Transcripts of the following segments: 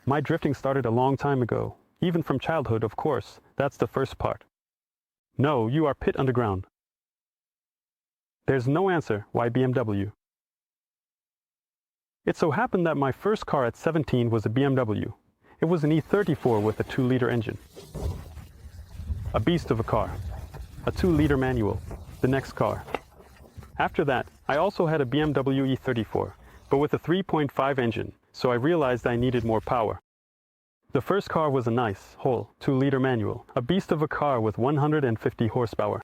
My drifting started a long time ago, even from childhood, of course. That's the first part. No, you are pit underground. There's no answer. Why BMW? It so happened that my first car at 17 was a BMW. It was an E34 with a 2-liter engine. A beast of a car. A 2-liter manual. The next car. After that, I also had a BMW E34, but with a 3.5 engine, so I realized I needed more power. The first car was a nice, whole, 2-liter manual, a beast of a car with 150 horsepower.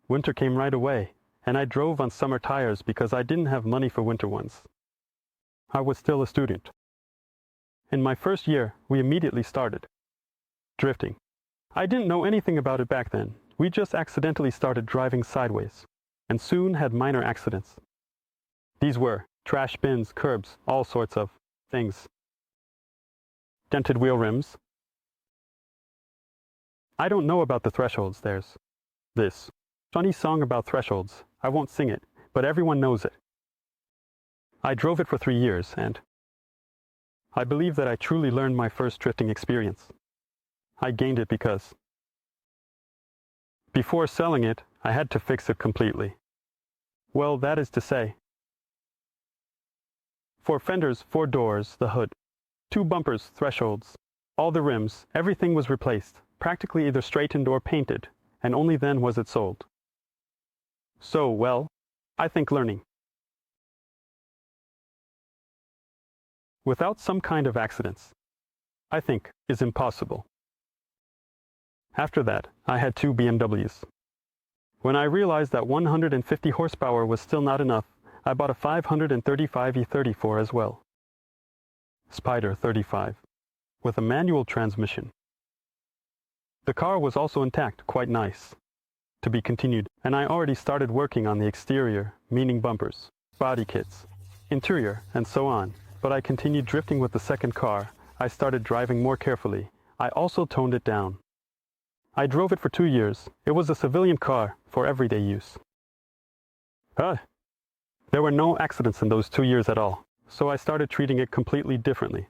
Winter came right away, and I drove on summer tires because I didn't have money for winter ones. I was still a student. In my first year, we immediately started drifting. I didn't know anything about it back then. We just accidentally started driving sideways, and soon had minor accidents. These were trash bins, curbs, all sorts of things. Dented wheel rims. I don't know about the thresholds. There's this funny song about thresholds. I won't sing it, but everyone knows it. I drove it for 3 years, and I believe that I truly learned my first drifting experience. I gained it because before selling it, I had to fix it completely. Well, that is to say, 4 fenders, 4 doors, the hood, 2 bumpers, thresholds, all the rims, everything was replaced, practically either straightened or painted, and only then was it sold. So, well, I think learning without some kind of accidents, I think, is impossible. After that, I had 2 BMWs. When I realized that 150 horsepower was still not enough, I bought a 535 E34 as well. Spider 35, with a manual transmission. The car was also intact, quite nice. To be continued, and I already started working on the exterior, meaning bumpers, body kits, interior, and so on. But I continued drifting with the second car. I started driving more carefully. I also toned it down. I drove it for 2 years. It was a civilian car for everyday use. There were no accidents in those 2 years at all, so I started treating it completely differently.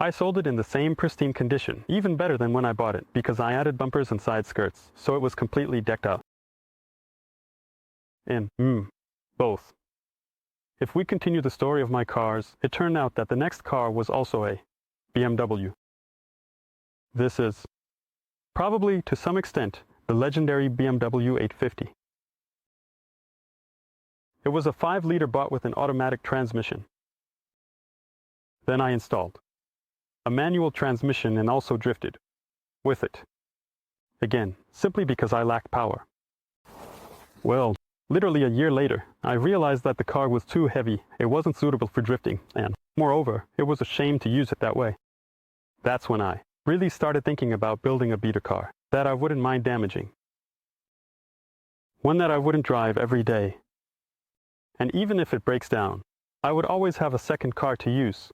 I sold it in the same pristine condition, even better than when I bought it, because I added bumpers and side skirts, so it was completely decked out. Both. If we continue the story of my cars, it turned out that the next car was also a BMW. This is, probably to some extent, the legendary BMW 850. It was a 5-liter bought with an automatic transmission. Then I installed a manual transmission and also drifted with it. Again, simply because I lacked power. Well, literally a year later, I realized that the car was too heavy, it wasn't suitable for drifting, and, moreover, it was a shame to use it that way. That's when I really started thinking about building a beater car that I wouldn't mind damaging. One that I wouldn't drive every day. And even if it breaks down, I would always have a second car to use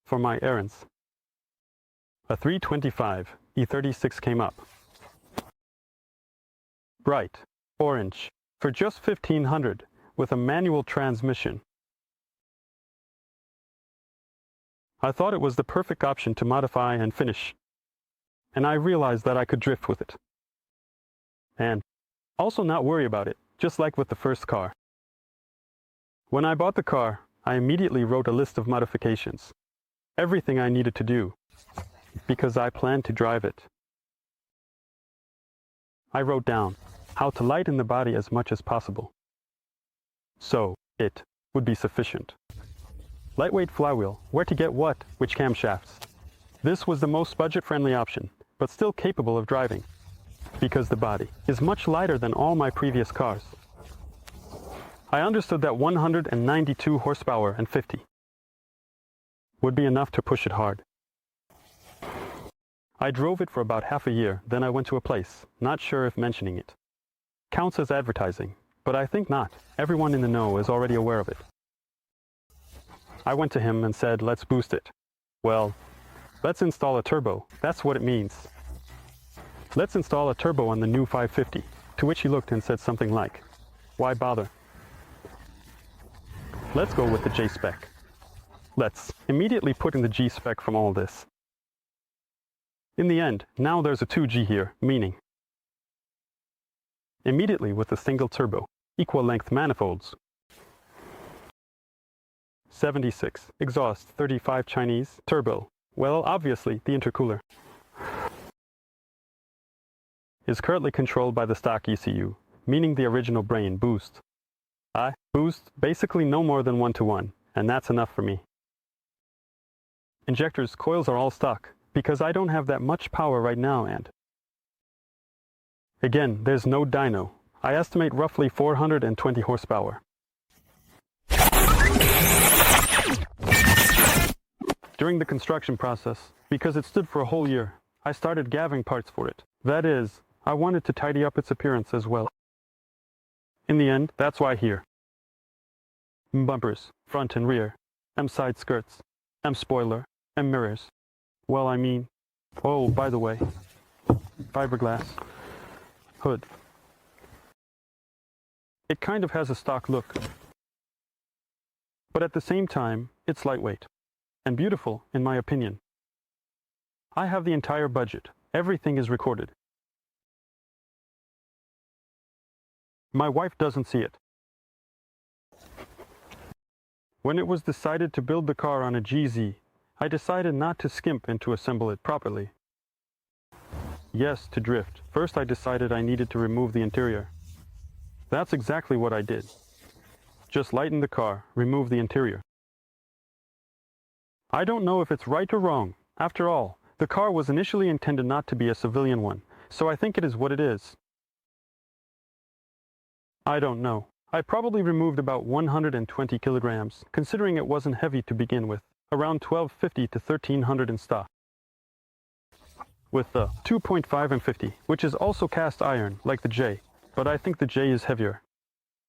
for my errands. A 325 E36 came up. Bright orange for just $1,500 with a manual transmission. I thought it was the perfect option to modify and finish, and I realized that I could drift with it. And also not worry about it, just like with the first car. When I bought the car, I immediately wrote a list of modifications, everything I needed to do, because I planned to drive it. I wrote down how to lighten the body as much as possible, so it would be sufficient. Lightweight flywheel, where to get what, which camshafts. This was the most budget-friendly option, but still capable of driving, because the body is much lighter than all my previous cars. I understood that 192 horsepower and 50 would be enough to push it hard. I drove it for about half a year, then I went to a place, not sure if mentioning it counts as advertising, but I think not. Everyone in the know is already aware of it. I went to him and said, let's boost it. Well, let's install a turbo, that's what it means. Let's install a turbo on the new 550, to which he looked and said something like, why bother? Let's go with the J-spec. Let's immediately put in the G spec from all this. In the end, now there's a 2G here, meaning immediately with a single turbo, equal length manifolds, 76, exhaust 35 Chinese, turbo, well obviously the intercooler, is currently controlled by the stock ECU, meaning the original brain boost. Boost basically no more than 1-to-1, and that's enough for me. Injectors, coils are all stock, because I don't have that much power right now, and again, there's no dyno. I estimate roughly 420 horsepower. During the construction process, because it stood for a whole year, I started gathering parts for it. That is, I wanted to tidy up its appearance as well. In the end, that's why here. Bumpers, front and rear, side skirts, spoiler, mirrors. Well, I mean, oh, by the way, fiberglass, hood. It kind of has a stock look, but at the same time, it's lightweight and beautiful, in my opinion. I have the entire budget. Everything is recorded. My wife doesn't see it. When it was decided to build the car on a GZ, I decided not to skimp and to assemble it properly. Yes, to drift. First I decided I needed to remove the interior. That's exactly what I did. Just lighten the car, remove the interior. I don't know if it's right or wrong. After all, the car was initially intended not to be a civilian one, so I think it is what it is. I don't know. I probably removed about 120 kilograms, considering it wasn't heavy to begin with, around 1250 to 1300 in stock. With the 2.5 and 50, which is also cast iron, like the J, but I think the J is heavier.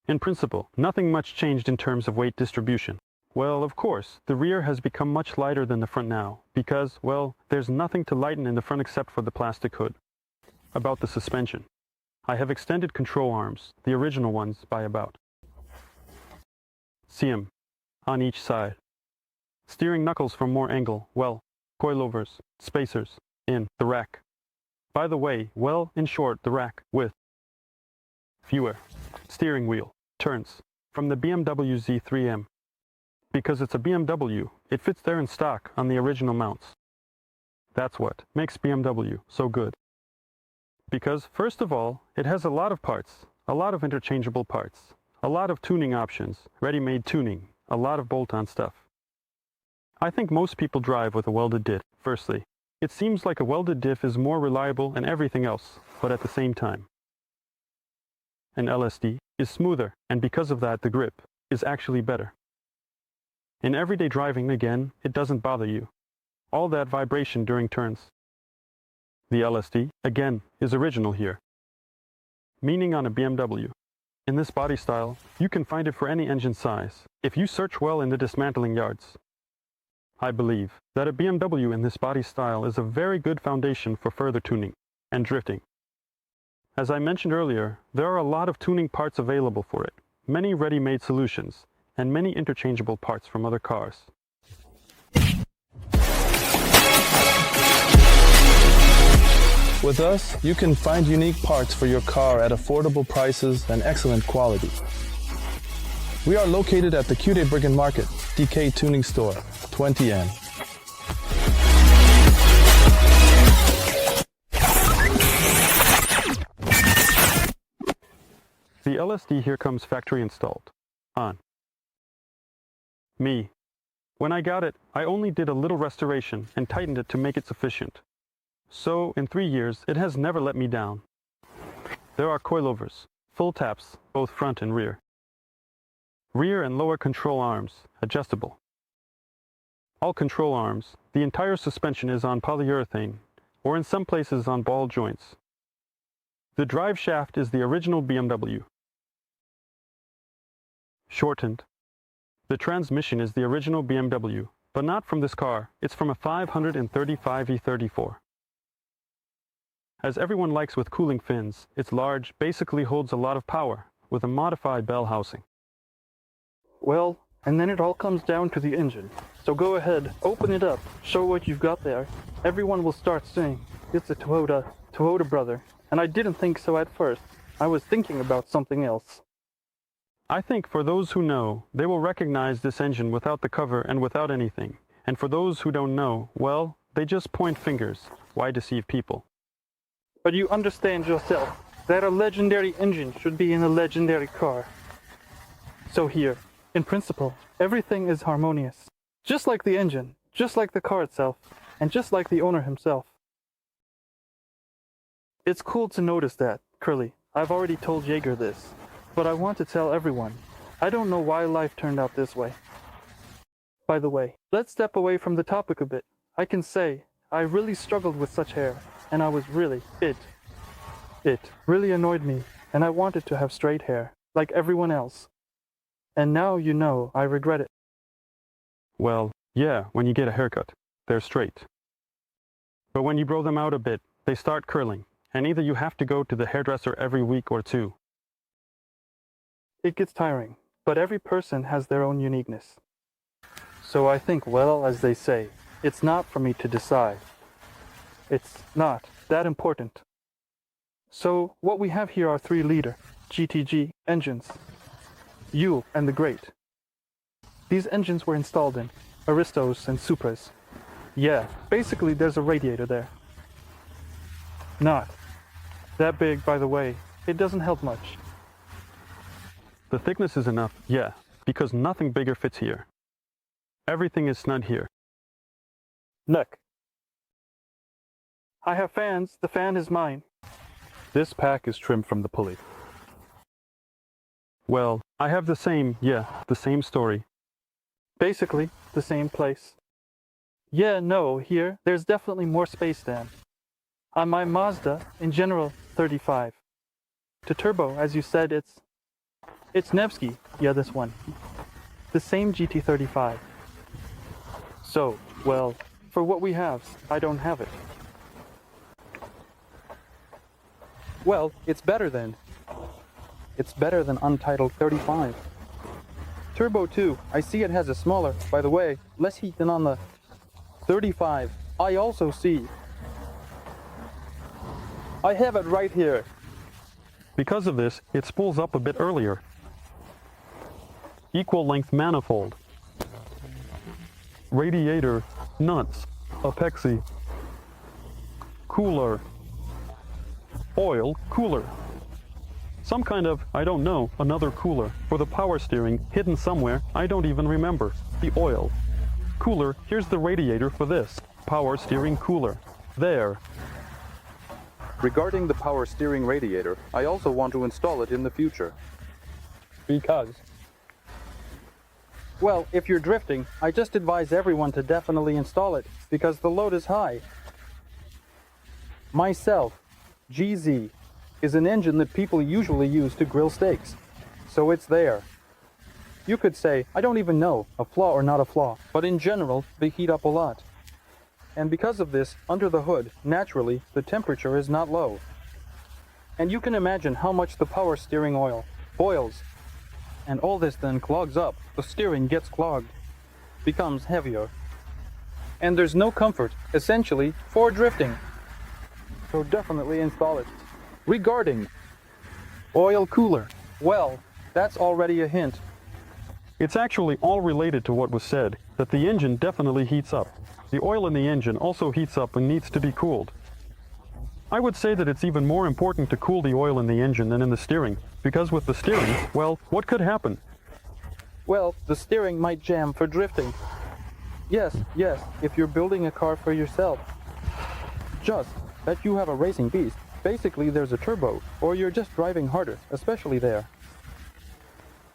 In principle, nothing much changed in terms of weight distribution. Well, of course, the rear has become much lighter than the front now, because, well, there's nothing to lighten in the front except for the plastic hood. About the suspension. I have extended control arms, the original ones, by about cm on each side. Steering knuckles for more angle, well, coilovers, spacers, in the rack. By the way, well, in short, the rack, with fewer steering wheel turns from the BMW Z3M. Because it's a BMW, it fits there in stock on the original mounts. That's what makes BMW so good. Because, first of all, it has a lot of parts, a lot of interchangeable parts, a lot of tuning options, ready-made tuning, a lot of bolt-on stuff. I think most people drive with a welded diff. Firstly, it seems like a welded diff is more reliable and everything else, but at the same time, an LSD is smoother, and because of that the grip is actually better. In everyday driving, again, it doesn't bother you. All that vibration during turns. The LSD, again, is original here, meaning on a BMW. In this body style, you can find it for any engine size, if you search well in the dismantling yards. I believe that a BMW in this body style is a very good foundation for further tuning and drifting. As I mentioned earlier, there are a lot of tuning parts available for it, many ready-made solutions, and many interchangeable parts from other cars. With us, you can find unique parts for your car at affordable prices and excellent quality. We are located at the Cude Brick and Market, DK Tuning Store, 20N. The LSD here comes factory installed. On me. When I got it, I only did a little restoration and tightened it to make it sufficient. So, in 3 years, it has never let me down. There are coilovers, full taps, both front and rear. Rear and lower control arms, adjustable. All control arms, the entire suspension is on polyurethane, or in some places on ball joints. The drive shaft is the original BMW. Shortened. The transmission is the original BMW, but not from this car, it's from a 535 E34. As everyone likes with cooling fins, it's large, basically holds a lot of power, with a modified bell housing. Well, And then it all comes down to the engine. So go ahead, open it up, show what you've got there. Everyone will start saying, it's a Toyota brother. And I didn't think so at first. I was thinking about something else. I think for those who know, they will recognize this engine without the cover and without anything. And for those who don't know, well, they just point fingers. Why deceive people? But you understand yourself that a legendary engine should be in a legendary car. So here, in principle, everything is harmonious. Just like the engine, just like the car itself, and just like the owner himself. It's cool to notice that, Curly. I've already told Jaeger this, but I want to tell everyone. I don't know why life turned out this way. By the way, let's step away from the topic a bit. I can say, I really struggled with such hair, and I was really, it really annoyed me, and I wanted to have straight hair, like everyone else. And now you know I regret it. Well, yeah, when you get a haircut, they're straight. But when you grow them out a bit, they start curling, and either you have to go to the hairdresser every week or two. It gets tiring, but every person has their own uniqueness. So I think, well, as they say, it's not for me to decide. It's not that important. So what we have here are 3-liter GTG engines. Yule and the Great. These engines were installed in Aristos and Supras. Yeah, basically there's a radiator there. Not that big, by the way. It doesn't help much. The thickness is enough, yeah, because nothing bigger fits here. Everything is snug here. Look. I have fans. The fan is mine. This pack is trimmed from the pulley. Well, I have the same story. Basically, the same place. Yeah, no, here, there's definitely more space than. On my Mazda, in general, 35. To turbo, as you said, it's Nevsky, yeah, this one. The same GT35. So, well, for what we have, I don't have it. Well, it's better than Untitled 35. Turbo 2, I see it has a smaller, by the way, less heat than on the 35. I also see. I have it right here. Because of this, it spools up a bit earlier. Equal length manifold. Radiator, nuts, apexi. Cooler. Oil cooler. Some kind of, I don't know, another cooler. For the power steering, hidden somewhere, I don't even remember. The oil. Cooler, here's the radiator for this. Power steering cooler. There. Regarding the power steering radiator, I also want to install it in the future. Because? Well, if you're drifting, I just advise everyone to definitely install it, because the load is high. Myself, GZ, is an engine that people usually use to grill steaks. So it's there. You could say, I don't even know, a flaw or not a flaw, but in general, they heat up a lot. And because of this, under the hood, naturally, the temperature is not low. And you can imagine how much the power steering oil boils. And all this then clogs up, the steering gets clogged, becomes heavier. And there's no comfort, essentially, for drifting. So definitely install it. Regarding oil cooler, well, that's already a hint. It's actually all related to what was said, that the engine definitely heats up. The oil in the engine also heats up and needs to be cooled. I would say that it's even more important to cool the oil in the engine than in the steering, because with the steering, well, what could happen? Well, the steering might jam for drifting. Yes, if you're building a car for yourself. Just that you have a racing beast. Basically, there's a turbo, or you're just driving harder, especially there.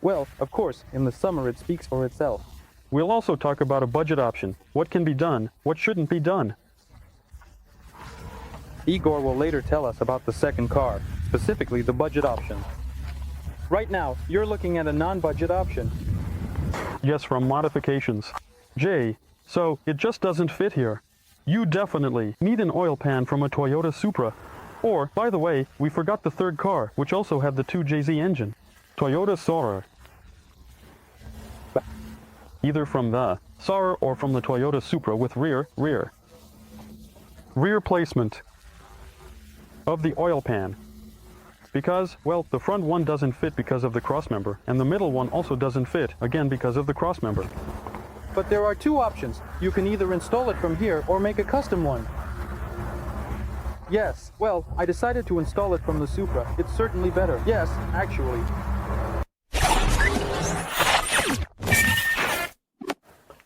Well, of course, in the summer it speaks for itself. We'll also talk about a budget option. What can be done, what shouldn't be done. Igor will later tell us about the second car, specifically the budget option. Right now, you're looking at a non-budget option. Yes, from modifications. Jay, so it just doesn't fit here. You definitely need an oil pan from a Toyota Supra. Or, by the way, we forgot the third car, which also had the 2JZ engine. Toyota Sora. either from the SAR or from the Toyota Supra with rear placement of the oil pan. Because, well, the front one doesn't fit because of the crossmember, and the middle one also doesn't fit, again because of the crossmember. But there are two options. You can either install it from here or make a custom one. Yes, well, I decided to install it from the Supra. It's certainly better. Yes, actually.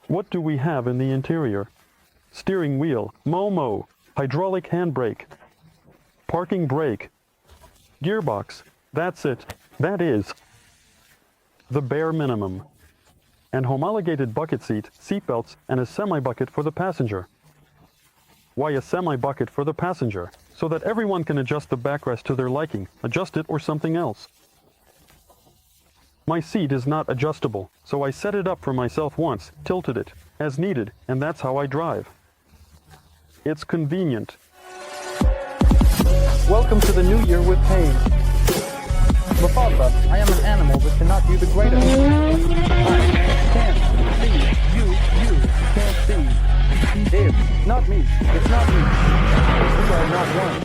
What do we have in the interior? Steering wheel, Momo, hydraulic handbrake, parking brake, gearbox. That's it. That is the bare minimum. An homologated bucket seat, seatbelts, and a semi-bucket for the passenger. Why a semi-bucket for the passenger? So that everyone can adjust the backrest to their liking, adjust it or something else. My seat is not adjustable, so I set it up for myself once, tilted it, as needed, and that's how I drive. It's convenient. Welcome to the new year with pain. Mufasa, I am an animal that cannot view the greater. I can't see. You can't see. It's not me. It's not me. We are not one.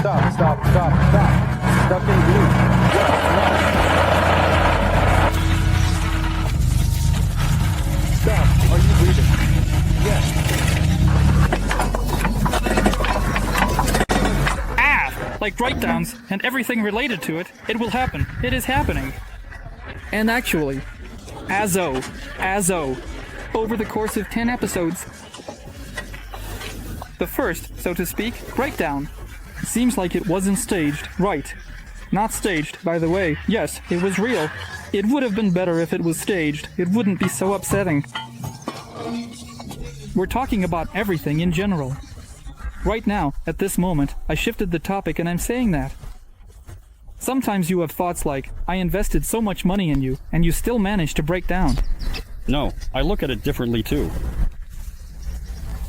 Stop. Stuck in blue. Yes, no. Stop. Are you breathing? Yes. Like breakdowns and everything related to it, it will happen. It is happening. And actually, Azo, over the course of 10 episodes. The first, so to speak, breakdown. Seems like it wasn't staged, right. Not staged, by the way. Yes, it was real. It would have been better if it was staged. It wouldn't be so upsetting. We're talking about everything in general. Right now, at this moment, I shifted the topic and I'm saying that. Sometimes you have thoughts like, I invested so much money in you, and you still managed to break down. No, I look at it differently too.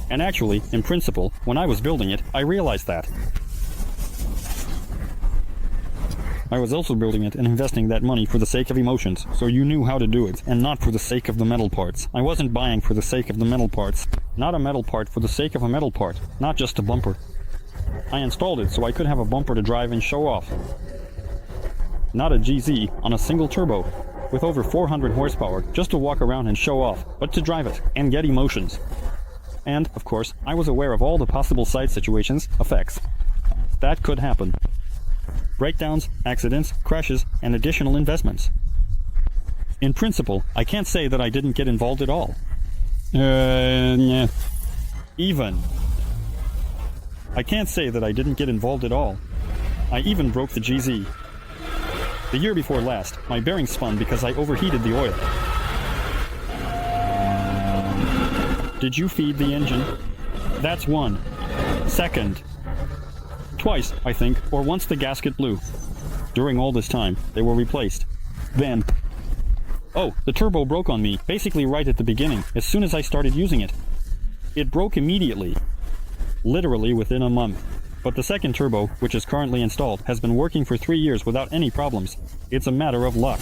And actually, in principle, when I was building it, I realized that. I was also building it and investing that money for the sake of emotions, so you knew how to do it, and not for the sake of the metal parts. I wasn't buying for the sake of the metal parts. Not a metal part for the sake of a metal part, not just a bumper. I installed it so I could have a bumper to drive and show off. Not a GZ on a single turbo, with over 400 horsepower, just to walk around and show off, but to drive it, and get emotions. And, of course, I was aware of all the possible side situations, effects. That could happen. Breakdowns, accidents, crashes, and additional investments. In principle, I can't say that I didn't get involved at all. Yeah. Even. I can't say that I didn't get involved at all. I even broke the GZ. The year before last, my bearing spun because I overheated the oil. Did you feed the engine? That's one. Second. Twice, I think, or once the gasket blew. During all this time, they were replaced. Then... Oh, the turbo broke on me, basically right at the beginning, as soon as I started using it. It broke immediately. Literally within a month. But the second turbo, which is currently installed, has been working for 3 years without any problems. It's a matter of luck.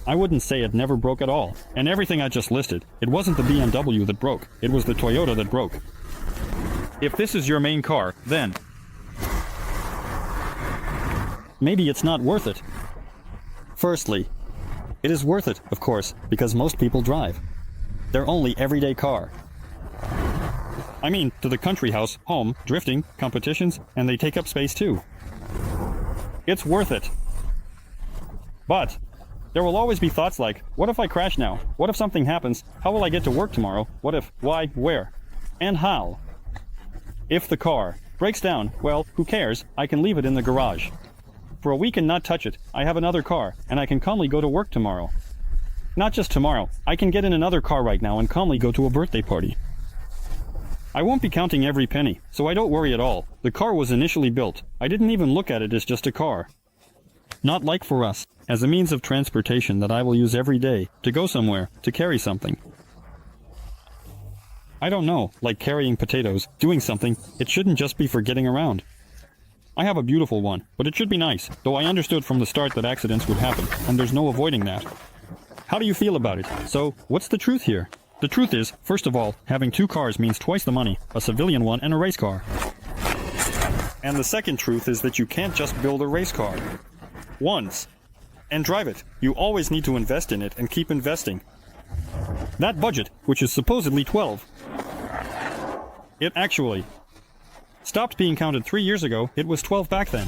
I wouldn't say it never broke at all. And everything I just listed, it wasn't the BMW that broke, it was the Toyota that broke. If this is your main car, then... maybe it's not worth it. Firstly, it is worth it, of course, because most people drive. Their only everyday car. I mean, to the country house, home, drifting, competitions, and they take up space too. It's worth it. But there will always be thoughts like, what if I crash now? What if something happens? How will I get to work tomorrow? What if, why, where? And how? If the car breaks down, well, who cares? I can leave it in the garage. For a week and not touch it, I have another car, and I can calmly go to work tomorrow. Not just tomorrow, I can get in another car right now and calmly go to a birthday party. I won't be counting every penny, so I don't worry at all. The car was initially built. I didn't even look at it as just a car. Not like for us, as a means of transportation that I will use every day, to go somewhere, to carry something. I don't know, like carrying potatoes, doing something, it shouldn't just be for getting around. I have a beautiful one, but it should be nice, though I understood from the start that accidents would happen, and there's no avoiding that. How do you feel about it? So, what's the truth here? The truth is, first of all, having 2 cars means twice the money, a civilian one and a race car. And the second truth is that you can't just build a race car once and drive it. You always need to invest in it and keep investing. That budget, which is supposedly 12, it actually stopped being counted 3 years ago. It was 12 back then.